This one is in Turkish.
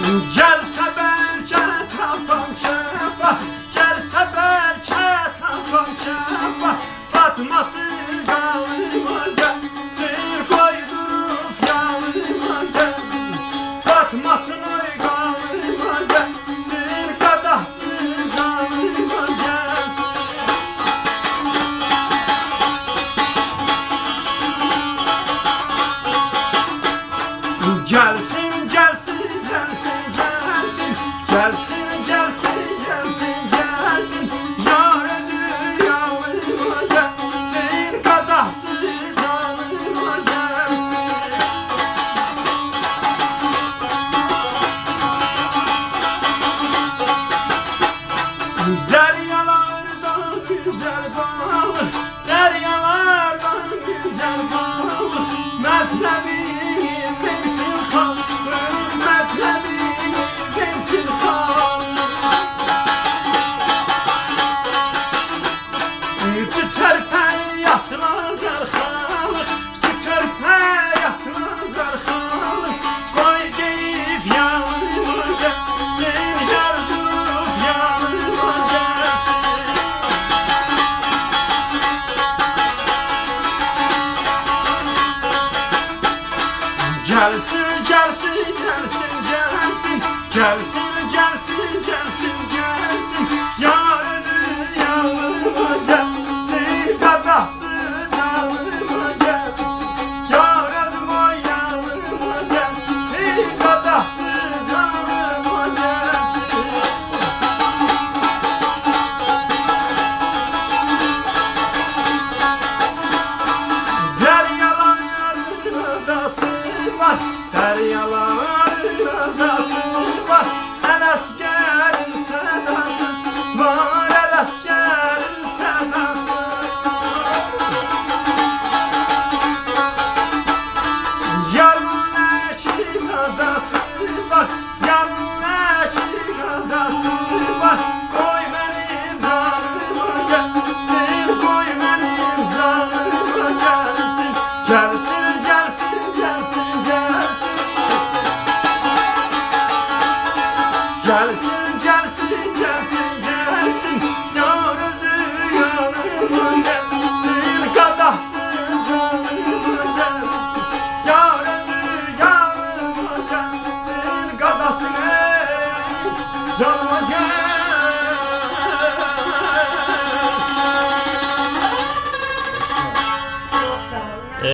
Gelse belki tapam şefa, gelse belki tapam şefa. Batmasın kalıma gelsin, koydurup yanıma gelsin. Batmasın oy kalıma gelsin, kadahsız yanıma gelsin. Gelsin, gelsin, gelsin, gelsin. Gelsin, gelsin, gelsin, gelsin. Yar özü yanıma gelsin, kadahsız yanıma gelsin. Deryalardan güzel balık, deryalardan güzel balık. Metlebini versin kalbim, metlebini versin kalbim. Tüterpe yatmaz arkalık, tüterpe yatmaz arkalık. Koy deyip yanıma gelsin, yar durup yanıma gelsin. Gelsin, gelsin, gelsin, gelsin. Gelsin, gelsin, gelsin, gelsin. Yar özü yanıma gelsin, kadahsız yanıma gelsin. Yar özüm o yanıma gelsin, kadahsız yanıma gelsin. Deryalarda sır var, deryalarda sır var. El askerin sedası var, el askerin sedası. Yarın ekik adası var, yarın ekik adası var. Koy benim canıma gelsin, koy benim canıma gelsin. Gelsin, gelsin, gelsin, gelsin. Gelsin.